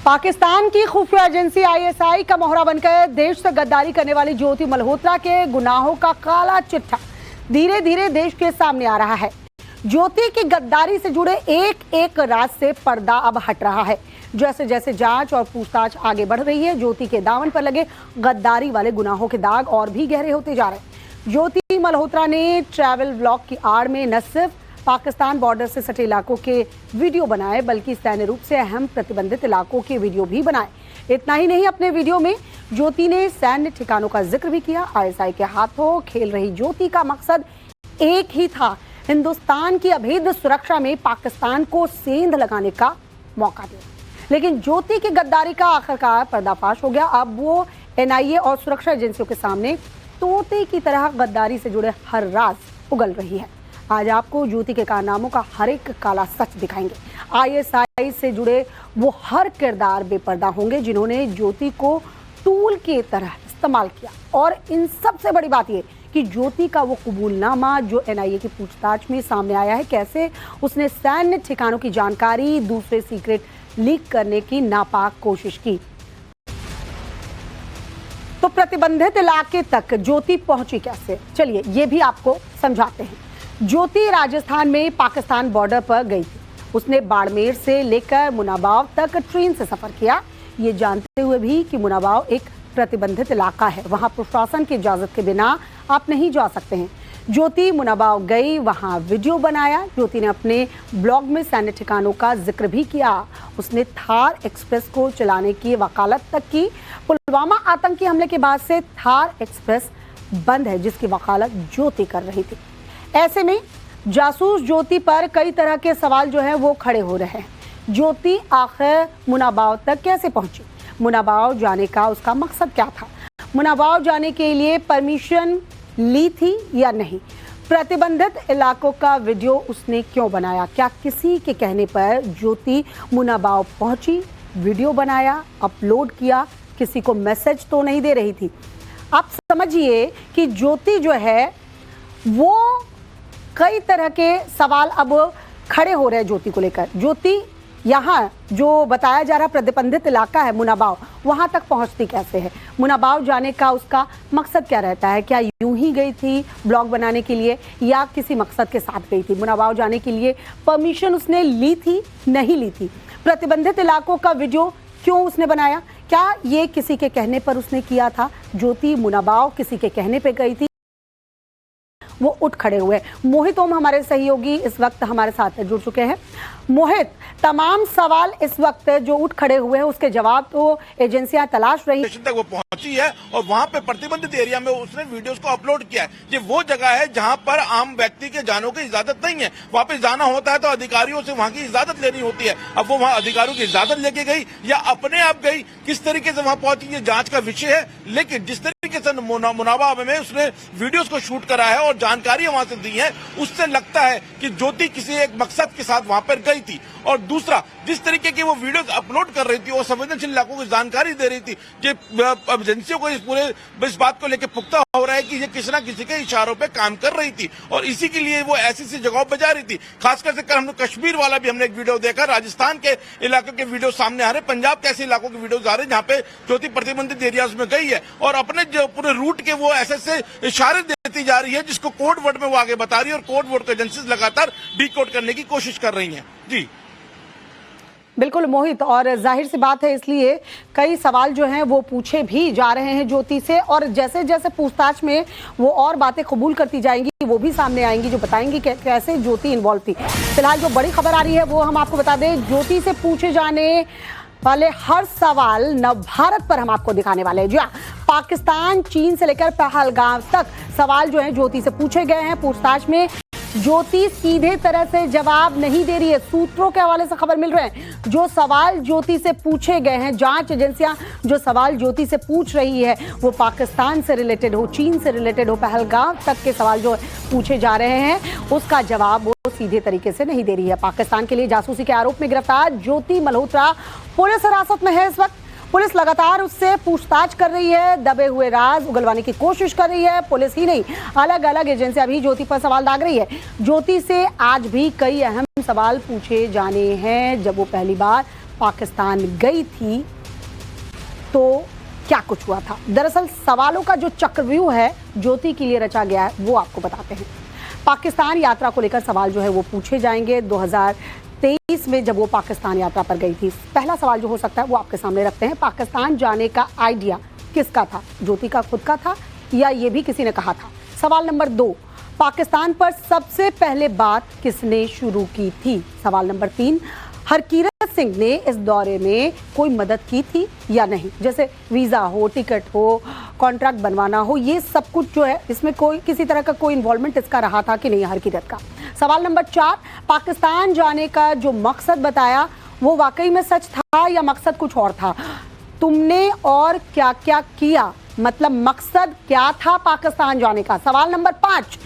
पाकिस्तान की खुफिया agency ISI का मोहरा बनकर देश से गद्दारी करने वाली ज्योति मल्होत्रा के गुनाहों का काला चिट्ठा धीरे धीरे देश के सामने आ रहा है। ज्योति की गद्दारी से जुड़े एक एक राज से पर्दा अब हट रहा है। जैसे जैसे जांच और पूछताछ आगे बढ़ रही है, ज्योति के दामन पर लगे गद्दारी वाले गुनाहों के दाग और भी गहरे होते जा रहे हैं। ज्योति मल्होत्रा ने ट्रैवल व्लॉग की आड़ में न सिर्फ पाकिस्तान बॉर्डर से सटे इलाकों के वीडियो बनाए, बल्कि सैन्य रूप से अहम प्रतिबंधित इलाकों के वीडियो भी बनाए। इतना ही नहीं, अपने वीडियो में ज्योति ने सैन्य ठिकानों का जिक्र भी किया। आईएसआई के हाथों खेल रही ज्योति का मकसद एक ही था, हिंदुस्तान की अभेद सुरक्षा में पाकिस्तान को सेंध लगाने का मौका दिया। लेकिन ज्योति की गद्दारी का आखिरकार पर्दाफाश हो गया। अब वो एनआईए और सुरक्षा एजेंसियों के सामने तोते की तरह गद्दारी से जुड़े हर राज उगल रही है। आज आपको ज्योति के कारनामों का हर एक काला सच दिखाएंगे। आईएसआई से जुड़े वो हर किरदार बेपर्दा होंगे जिन्होंने ज्योति को टूल की तरह इस्तेमाल किया। और इन सबसे बड़ी बात ये कि ज्योति का वो कबूलनामा जो एनआईए की पूछताछ में सामने आया है, कैसे उसने सैन्य ठिकानों की जानकारी दूसरे सीक्रेट लीक करने की नापाक कोशिश की। तो प्रतिबंधित इलाके तक ज्योति पहुंची कैसे, चलिए ये भी आपको समझाते हैं। ज्योति राजस्थान में पाकिस्तान बॉर्डर पर गई थी। उसने बाड़मेर से लेकर मुनाबाव तक ट्रेन से सफर किया, ये जानते हुए भी कि मुनाबाव एक प्रतिबंधित इलाका है, वहां प्रशासन की इजाजत के बिना आप नहीं जा सकते हैं। ज्योति मुनाबाव गई, वहां वीडियो बनाया। ज्योति ने अपने ब्लॉग में सैन्य ठिकानों का जिक्र भी किया। उसने थार एक्सप्रेस को चलाने की वकालत तक की। पुलवामा आतंकी हमले के बाद से थार एक्सप्रेस बंद है, जिसकी वकालत ज्योति कर रही थी। ऐसे में जासूस ज्योति पर कई तरह के सवाल जो है वो खड़े हो रहे हैं। ज्योति आखिर मुनाबाव तक कैसे पहुंची? मुनाबाव जाने का उसका मकसद क्या था? मुनाबाव जाने के लिए परमिशन ली थी या नहीं? प्रतिबंधित इलाकों का वीडियो उसने क्यों बनाया? क्या किसी के कहने पर ज्योति मुनाबाव पहुंची, वीडियो बनाया, अपलोड किया? किसी को मैसेज तो नहीं दे रही थी। आप समझिए कि ज्योति जो है वो कई तरह के सवाल अब खड़े हो रहे हैं ज्योति को लेकर। ज्योति यहाँ जो बताया जा रहा प्रतिबंधित इलाका है मुनाबाव, वहाँ तक पहुँचती कैसे है? मुनाबाव जाने का उसका मकसद क्या रहता है? क्या यूं ही गई थी ब्लॉग बनाने के लिए या किसी मकसद के साथ गई थी? मुनाबाव जाने के लिए परमिशन उसने ली थी, नहीं ली थी? प्रतिबंधित इलाकों का वीडियो क्यों उसने बनाया? क्या ये किसी के कहने पर उसने किया था? ज्योति मुनाबाव किसी के कहने पर गई थी? वो उठ खड़े हुए। मोहित ओम हमारे सहयोगी इस वक्त हमारे साथ जुड़ चुके हैं। मोहित, तमाम सवाल इस वक्त जो उठ खड़े हुए हैं उसके जवाब तो एजेंसियां तलाश रही तक वो पहुंची है और वहां पे प्रतिबंधित एरिया में उसने वीडियोस को अपलोड किया है। ये वो जगह है जहां पर आम व्यक्ति के जाने की इजाजत नहीं है। वहां पे जाना होता है तो अधिकारियों से वहां की इजाजत लेनी होती है। अब वो वहां अधिकारियों की इजाजत लेके गई या अपने आप गई, किस तरीके से वहां पहुंची ये जांच का विषय है। लेकिन जिस तरीके से मुनाबाव में उसने वीडियोस को शूट करा है और जानकारी वहां से दी है, उससे लगता है कि ज्योति किसी एक मकसद के साथ वहां पर गई थी। और दूसरा, जिस तरीके की वो वीडियोस अपलोड कर रही थी और संवेदनशील इलाकों की जानकारी दे रही थी, एजेंसियों को इस बात को लेकर पुख्ता हो रहा है कि ये किसी न किसी के इशारों पे काम कर रही थी और इसी के लिए वो ऐसी जगहों पे जा रही थी। खासकर से हमने कश्मीर वाला भी हमने एक वीडियो देखा, राजस्थान के इलाकों के वीडियो सामने आ रहे, पंजाब के ऐसे इलाकों के वीडियो आ रहे जहाँ पे ज्योति प्रतिबंधित एरियाज में गई है और अपने जो पूरे रूट के वो ऐसे इशारे देती जा रही है जिसको कोड वर्ड में वो आगे बता रही है और कोड वर्ड को एजेंसीज लगातार डिकोड करने की कोशिश कर रही है। जी बिल्कुल मोहित, और जाहिर सी बात है इसलिए कई सवाल जो हैं वो पूछे भी जा रहे हैं ज्योति से और जैसे जैसे पूछताछ में वो और बातें कबूल करती जाएंगी वो भी सामने आएंगी जो बताएंगी कि कैसे ज्योति इन्वॉल्व थी। फिलहाल जो बड़ी खबर आ रही है वो हम आपको बता दें। ज्योति से पूछे जाने वाले हर सवाल नव भारत पर हम आपको दिखाने वाले हैं। जी हाँ, पाकिस्तान, चीन से लेकर पहलगाम तक सवाल जो है ज्योति से पूछे गए हैं। पूछताछ में ज्योति सीधे तरह से जवाब नहीं दे रही है। सूत्रों के हवाले से खबर मिल रहे हैं जो सवाल ज्योति से पूछे गए हैं, जांच एजेंसियां जो सवाल ज्योति से पूछ रही है वो पाकिस्तान से रिलेटेड हो, चीन से रिलेटेड हो, पहलगाम तक के सवाल जो पूछे जा रहे हैं उसका जवाब वो सीधे तरीके से नहीं दे रही है। पाकिस्तान के लिए जासूसी के आरोप में गिरफ्तार ज्योति मल्होत्रा पुलिस हिरासत में है इस वक्त। पुलिस लगातार उससे पूछताछ कर रही है, दबे हुए राज उगलवाने की कोशिश कर रही है। पुलिस ही नहीं, अलग अलग एजेंसियां भी ज्योति पर सवाल दाग रही है। ज्योति से आज भी कई अहम सवाल पूछे जाने हैं। जब वो पहली बार पाकिस्तान गई थी तो क्या कुछ हुआ था। दरअसल सवालों का जो चक्रव्यूह है ज्योति के लिए रचा गया है वो आपको बताते हैं। पाकिस्तान यात्रा को लेकर सवाल जो है वो पूछे जाएंगे। 2023 में जब वो पाकिस्तान यात्रा पर गई थी, पहला सवाल जो हो सकता है वो आपके सामने रखते हैं। पाकिस्तान जाने का आइडिया किसका था? ज्योति का खुद का था या ये भी किसी ने कहा था? सवाल नंबर 2, पाकिस्तान पर सबसे पहले बात किसने शुरू की थी? सवाल नंबर 3, हरकीरत सिंह ने इस दौरे में कोई मदद की थी या नहीं? जैसे वीज़ा हो, टिकट हो, कॉन्ट्रैक्ट बनवाना हो, ये सब कुछ जो है इसमें कोई किसी तरह का कोई इन्वॉल्वमेंट इसका रहा था कि नहीं हरकीरत का? सवाल नंबर 4, पाकिस्तान जाने का जो मकसद बताया वो वाकई में सच था या मकसद कुछ और था? तुमने और क्या क्या किया, मतलब मकसद क्या था पाकिस्तान जाने का? सवाल नंबर 5,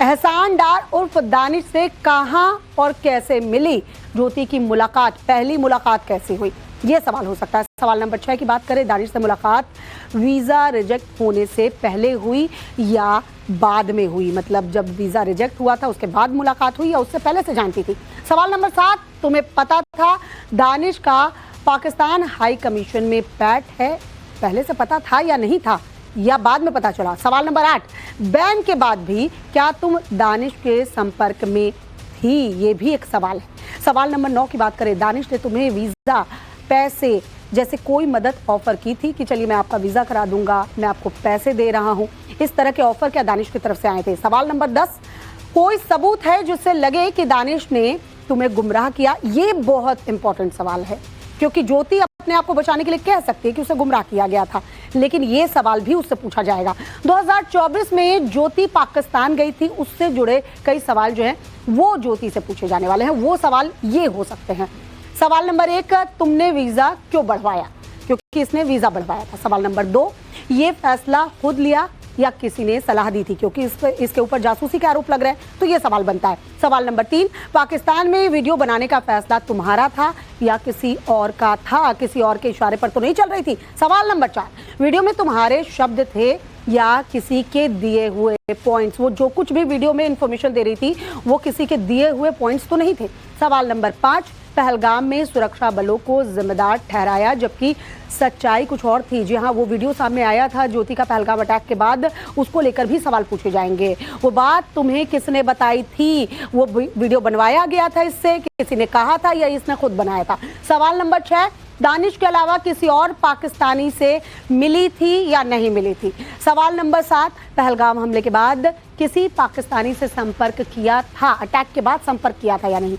एहसान डार उर्फ दानिश से कहां और कैसे मिली ज्योति की मुलाकात? पहली मुलाकात कैसे हुई? ये सवाल हो सकता है। सवाल नंबर 6 की बात करें, दानिश से मुलाकात वीज़ा रिजेक्ट होने से पहले हुई या बाद में हुई? मतलब जब वीज़ा रिजेक्ट हुआ था उसके बाद मुलाकात हुई या उससे पहले से जानती थी? सवाल नंबर 7, तुम्हें पता था दानिश का पाकिस्तान हाई कमीशन में पैट है? पहले से पता था या नहीं था या बाद में पता चला? सवाल नंबर 8, बैन के बाद भी क्या तुम दानिश के संपर्क में थी? ये भी एक सवाल है। सवाल नंबर 9 की बात करें, दानिश ने तुम्हें वीज़ा, पैसे जैसे कोई मदद ऑफर की थी कि चलिए मैं आपका वीज़ा करा दूंगा, मैं आपको पैसे दे रहा हूं, इस तरह के ऑफर क्या दानिश की तरफ से आए थे? सवाल नंबर 10, कोई सबूत है जिससे लगे कि दानिश ने तुम्हें गुमराह किया? ये बहुत इंपॉर्टेंट सवाल है क्योंकि ज्योति अपने आप को बचाने के लिए कह सकती है कि उसे गुमराह किया गया था, लेकिन ये सवाल भी उससे पूछा जाएगा। 2024 में ज्योति पाकिस्तान गई थी, उससे जुड़े कई सवाल जो हैं वो ज्योति से पूछे जाने वाले हैं। वो सवाल ये हो सकते हैं। सवाल नंबर 1, तुमने वीज़ा क्यों बढ़वाया? क्योंकि इसने वीज़ा बढ़वाया था। सवाल नंबर 2, ये फैसला खुद लिया या किसी ने सलाह दी थी? क्योंकि इसके ऊपर जासूसी के आरोप लग रहे हैं तो ये सवाल बनता है। सवाल नंबर 3, पाकिस्तान में वीडियो बनाने का फैसला तुम्हारा था या किसी और का था? किसी और के इशारे पर तो नहीं चल रही थी। सवाल नंबर 4, वीडियो में तुम्हारे शब्द थे या किसी के दिए हुए पॉइंट्स? वो जो कुछ भी वीडियो में इंफॉर्मेशन दे रही थी वो किसी के दिए हुए पॉइंट्स तो नहीं थे। सवाल नंबर 5, पहलगाम में सुरक्षा बलों को जिम्मेदार ठहराया जबकि सच्चाई कुछ और थी। जी हाँ, वो वीडियो सामने आया था ज्योति का पहलगाम अटैक के बाद, उसको लेकर भी सवाल पूछे जाएंगे। वो बात तुम्हें किसने बताई थी? वो वीडियो बनवाया गया था इससे, किसी ने कहा था या इसने खुद बनाया था? सवाल नंबर 6, दानिश के अलावा किसी और पाकिस्तानी से मिली थी या नहीं मिली थी? सवाल नंबर 7, पहलगाम हमले के बाद किसी पाकिस्तानी से संपर्क किया था? अटैक के बाद संपर्क किया था या नहीं?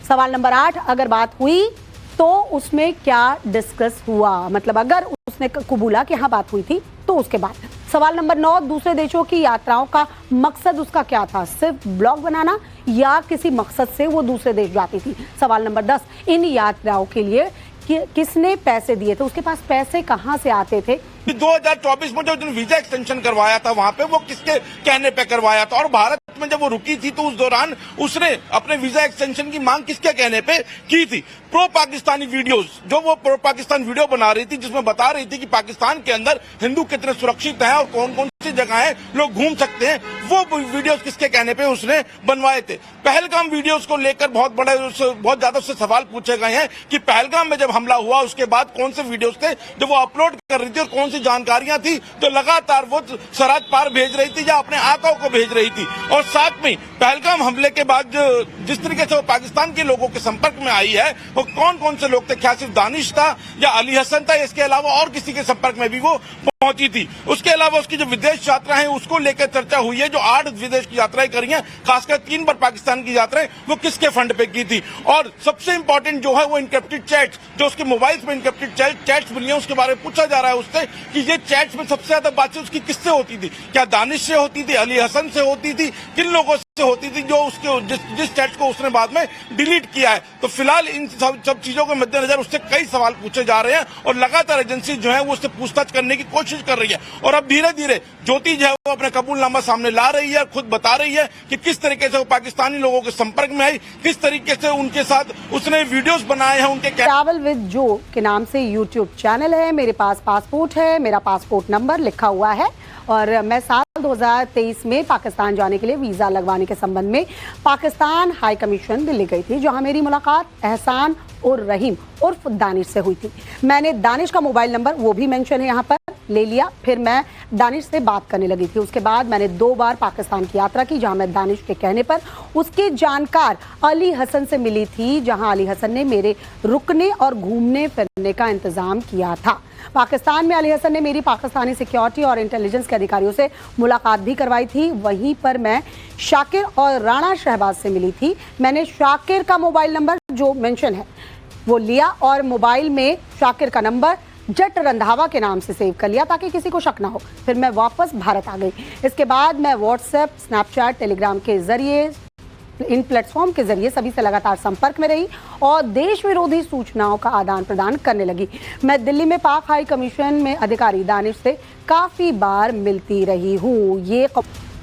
सवाल नंबर 8, अगर बात हुई तो उसमें क्या डिस्कस हुआ? मतलब अगर उसने कबूला कि हाँ बात हुई थी तो उसके बाद। सवाल नंबर 9, दूसरे देशों की यात्राओं का मकसद उसका क्या था? सिर्फ ब्लॉग बनाना या किसी मकसद से वो दूसरे देश जाती थी? सवाल नंबर 10, इन यात्राओं के लिए किसने पैसे दिए थे? उसके पास पैसे कहाँ से आते थे? 2024 में जो वीजा एक्सटेंशन करवाया था वहां पे वो किसके कहने पे करवाया था? और भारत में जब वो रुकी थी तो उस दौरान उसने अपने वीजा एक्सटेंशन की मांग किसके कहने पे की थी? प्रो पाकिस्तानी वीडियोस, जो वो प्रो पाकिस्तान वीडियो बना रही थी जिसमें बता रही थी कि पाकिस्तान के अंदर हिंदू कितने सुरक्षित हैं और कौन कौन सी जगहें लोग घूम सकते हैं, वो वीडियोस किसके कहने पे उसने बनवाए थे? पहलगाम वीडियोस को लेकर बहुत ज्यादा उससे सवाल पूछे गए हैं कि पहलगाम में जब हमला हुआ उसके बाद कौन से वीडियोस थे जो वो अपलोड कर रही थी और कौन सी जानकारियां थी तो लगातार वो सरहद पार भेज रही थी या अपने आकाओं को भेज रही थी। और साथ में पहलगाम हमले के बाद जिस तरीके से वो पाकिस्तान के लोगों के संपर्क में आई है, वो कौन कौन से लोग थे? क्या सिर्फ दानिश था या अली हसन था? इसके अलावा और किसी के संपर्क में भी वो पहुंची थी? उसके अलावा उसकी जो विदेश यात्रा है उसको लेकर चर्चा हुई है। जो 8 विदेश की यात्राएं करी हैं, खासकर 3 बार पाकिस्तान की यात्राएं, वो किसके फंड पे की थी? और सबसे इंपॉर्टेंट जो है वो इनक्रिप्टेड चैट्स, जो उसके मोबाइल में इनक्रिप्टेड चैट्स मिली हैं, उसके बारे में पूछा जा रहा है उससे कि ये चैट्स में सबसे ज्यादा बातचीत उसकी किससे होती थी? क्या दानिश से होती थी, अली हसन से होती थी, किन लोगों से होती थी जो उसके जिस चैट को उसने बाद में डिलीट किया है? तो फिलहाल इन सब चीजों के मद्देनजर उससे कई सवाल पूछे जा रहे हैं और लगातार एजेंसी जो है वो उससे पूछताछ करने की कोशिश कर रही है। और अब धीरे धीरे ज्योति जो है वो अपने कबूलनामा सामने ला रही है, खुद बता रही है कि किस तरीके से वो पाकिस्तानी लोगों के संपर्क में आई, किस तरीके से उनके साथ उसने वीडियोस बनाए हैं। उनके ट्रैवल विद जो के नाम से यूट्यूब चैनल है, मेरे पास पासपोर्ट है, मेरा पासपोर्ट नंबर लिखा हुआ है और मैं साल 2023 में पाकिस्तान जाने के लिए वीज़ा लगवाने के संबंध में पाकिस्तान हाई कमीशन दिल्ली गई थी, जहां मेरी मुलाकात एहसान और रहीम उर्फ दानिश से हुई थी। मैंने दानिश का मोबाइल नंबर, वो भी मेंशन है यहाँ पर, ले लिया। फिर मैं दानिश से बात करने लगी थी। उसके बाद मैंने 2 बार पाकिस्तान की यात्रा की, जहां मैं दानिश के कहने पर उसके जानकार अली हसन से मिली थी, जहां अली हसन ने मेरे रुकने और घूमने फिरने का इंतजाम किया था। पाकिस्तान में अली हसन ने मेरी पाकिस्तानी सिक्योरिटी और इंटेलिजेंस के अधिकारियों से मुलाकात भी करवाई थी। वहीं पर मैं शाकिर और राणा शहबाज से मिली थी। मैंने शाकिर का मोबाइल नंबर जो मेंशन है वो लिया और मोबाइल में शाकिर का नंबर जट रंधावा के नाम से सेव कर लिया ताकि किसी को शक ना हो। फिर मैं वापस भारत आ गई। इसके बाद मैं व्हाट्सएप, स्नैपचैट, टेलीग्राम के जरिए, इन प्लेटफॉर्म के जरिए सभी से लगातार संपर्क में रही और देश विरोधी सूचनाओं का आदान प्रदान करने लगी। मैं दिल्ली में पाक हाई कमीशन में अधिकारी दानिश से काफ़ी बार मिलती रही हूँ। ये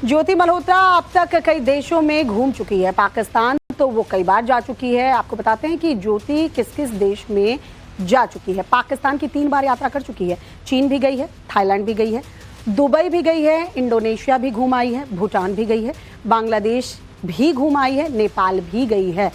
ज्योति मल्होत्रा अब तक कई देशों में घूम चुकी है। पाकिस्तान तो वो कई बार जा चुकी है। आपको बताते हैं कि ज्योति किस किस देश में जा चुकी है। पाकिस्तान की 3 बार यात्रा कर चुकी है। चीन भी गई है, थाईलैंड भी गई है, दुबई भी गई है, इंडोनेशिया भी घूम आई है, भूटान भी गई है, बांग्लादेश भी घूम आई है, नेपाल भी गई है